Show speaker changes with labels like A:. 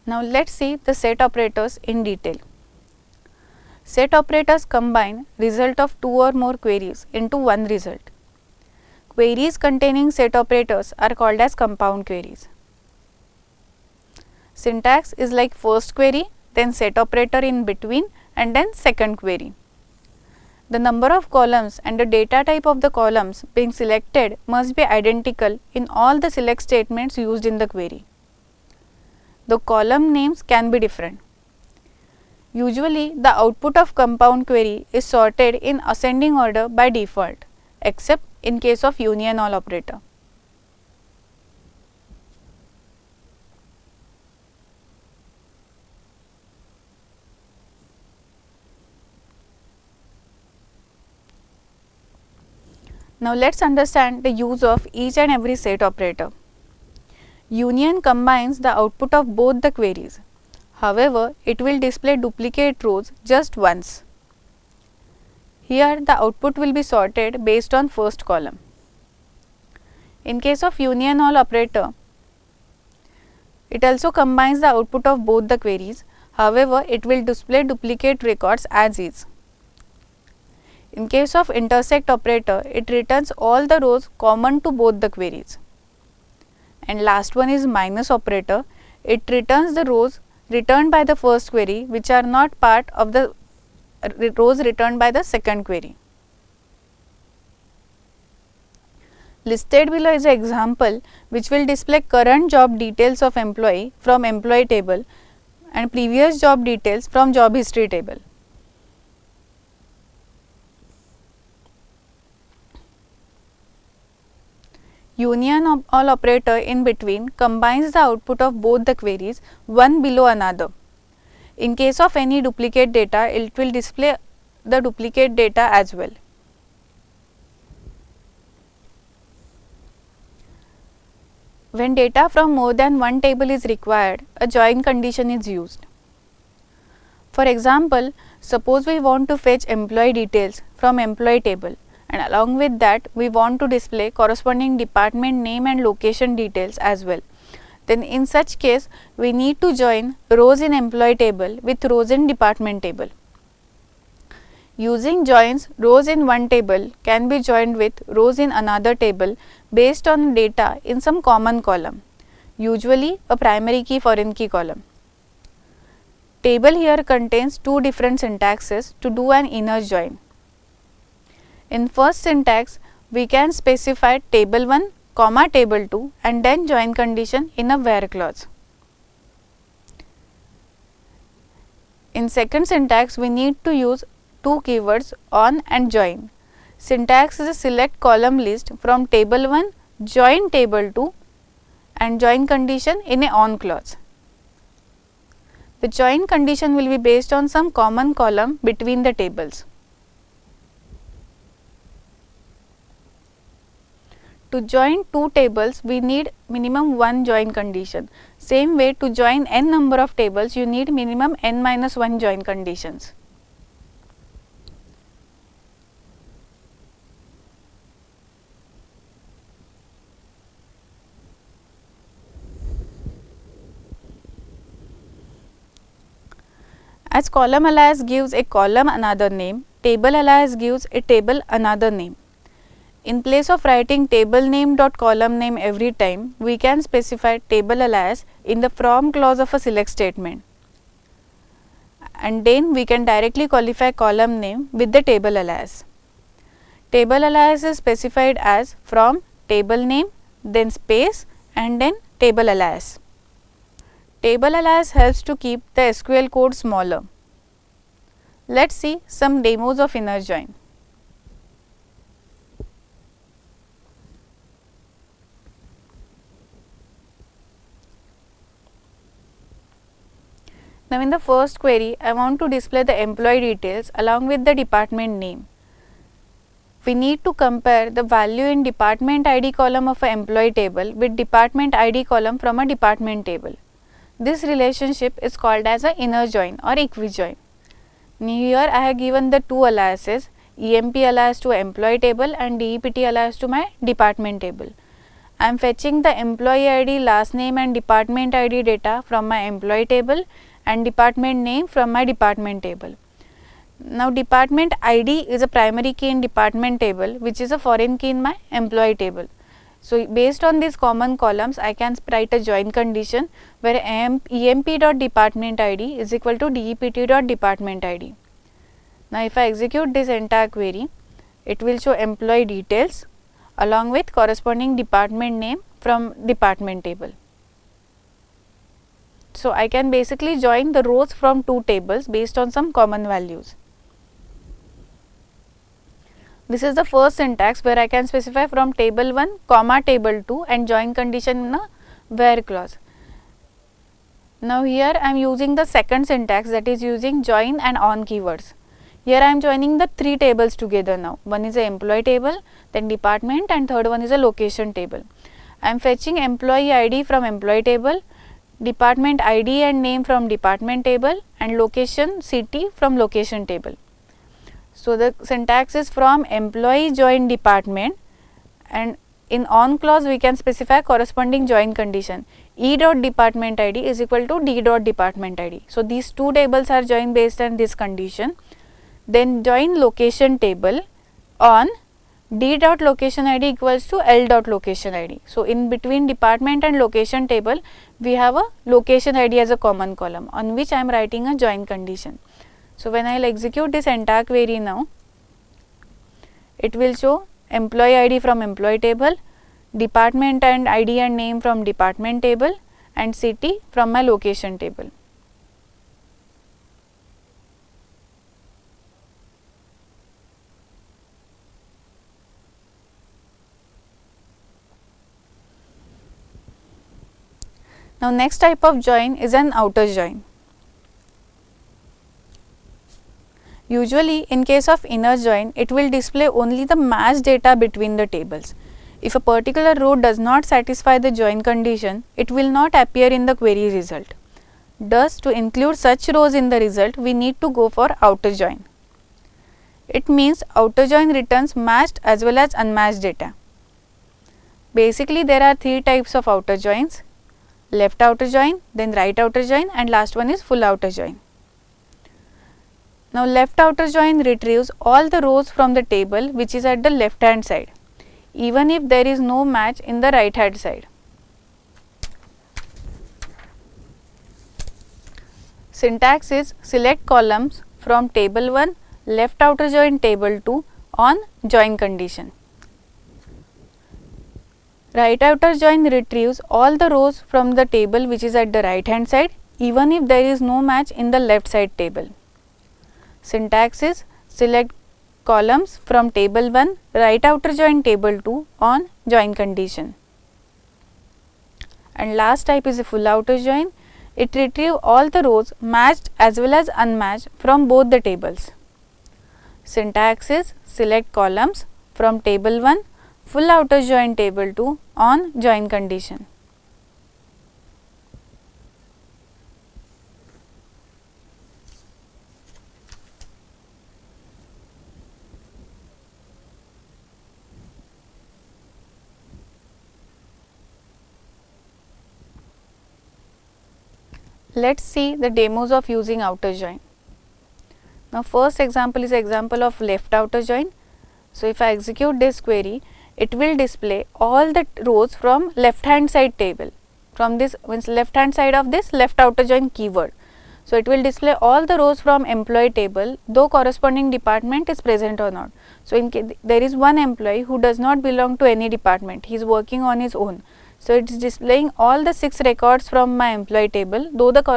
A: Now let's see the set operators in detail. Set operators combine result of two or more queries into one result. Queries containing set operators are called as compound queries. Syntax is like first query, then set operator in between, and then second query. The number of columns and the data type of the columns being selected must be identical in all the select statements used in the query. The column names can be different. Usually, the output of compound query is sorted in ascending order by default, except in case of union all operator. Now let's understand the use of each and every set operator. Union combines the output of both the queries. However, it will display duplicate rows just once. Here the output will be sorted based on first column. In case of union all operator, it also combines the output of both the queries. However, it will display duplicate records as is. In case of intersect operator, it returns all the rows common to both the queries. And last one is minus operator. It returns the rows returned by the first query which are not part of the rows returned by the second query. Listed below is an example which will display current job details of employee from employee table and previous job details from job history table. Union all operator in between combines the output of both the queries one below another. In case of any duplicate data, it will display the duplicate data as well. When data from more than one table is required, a join condition is used. For example, suppose we want to fetch employee details from employee table, and along with that we want to display corresponding department name and location details as well. Then in such case we need to join rows in employee table with rows in department table. Using joins, rows in one table can be joined with rows in another table based on data in some common column, usually a primary key foreign key column. Table here contains two different syntaxes to do an inner join. In first syntax, we can specify table 1, comma table 2 and then join condition in a where clause. In second syntax, we need to use two keywords on and join. Syntax is a select column list from table 1, join table 2 and join condition in a on clause. The join condition will be based on some common column between the tables. To join two tables, we need minimum one join condition. Same way, to join n number of tables, you need minimum n minus 1 join conditions. As column alias gives a column another name, table alias gives a table another name. In place of writing table name dot column name every time, we can specify table alias in the from clause of a select statement, and then we can directly qualify column name with the table alias. Table alias is specified as from table name, then space and then table alias. Table alias helps to keep the SQL code smaller. Let's see some demos of inner join. Now in the first query, I want to display the employee details along with the department name. We need to compare the value in department ID column of an employee table with department ID column from a department table. This relationship is called as an inner join or equijoin. Here I have given the two aliases, EMP alias to employee table and DEPT alias to my department table. I am fetching the employee ID, last name and department ID data from my employee table and department name from my department table. Now department ID is a primary key in department table, which is a foreign key in my employee table. So based on these common columns, I can write a join condition where emp.department ID is equal to dept.department ID. Now if I execute this entire query, it will show employee details along with corresponding department name from department table. So I can basically join the rows from two tables based on some common values. This is the first syntax where I can specify from table 1 comma table 2 and join condition in a where clause. Now here I am using the second syntax, that is using join and on keywords. Here I am joining the three tables together now. One is a employee table, then department, and third one is a location table. I am fetching employee ID from employee table, department ID and name from department table, and location city from location table. So the syntax is from employee join department, and in on clause we can specify corresponding join condition. E.department ID is equal to D.department ID. So these two tables are joined based on this condition. Then join location table on D.location ID equals to L.location ID. So in between department and location table, we have a location ID as a common column on which I am writing a join condition. So when I will execute this entire query now, it will show employee ID from employee table, department and ID and name from department table, and city from my location table. Now next type of join is an outer join. Usually in case of inner join, it will display only the matched data between the tables. If a particular row does not satisfy the join condition, it will not appear in the query result. Thus, to include such rows in the result, we need to go for outer join. It means outer join returns matched as well as unmatched data. Basically, there are three types of outer joins: left outer join, then right outer join, and last one is full outer join. Now left outer join retrieves all the rows from the table which is at the left hand side, even if there is no match in the right hand side. Syntax is select columns from table 1, left outer join table 2 on join condition. Right outer join retrieves all the rows from the table which is at the right hand side, even if there is no match in the left side table. Syntax is select columns from table 1, right outer join table 2 on join condition. And last type is a full outer join. It retrieves all the rows matched as well as unmatched from both the tables. Syntax is select columns from table 1, full outer join table 2 on join condition. Let us see the demos of using outer join. Now first example is example of left outer join. So if I execute this query, it will display all the rows from left hand side table, from this means left hand side of this left outer join keyword. So it will display all the rows from employee table, though corresponding department is present or not. So in case there is one employee who does not belong to any department, he is working on his own. So it is displaying all the 6 records from my employee table, though the corresponding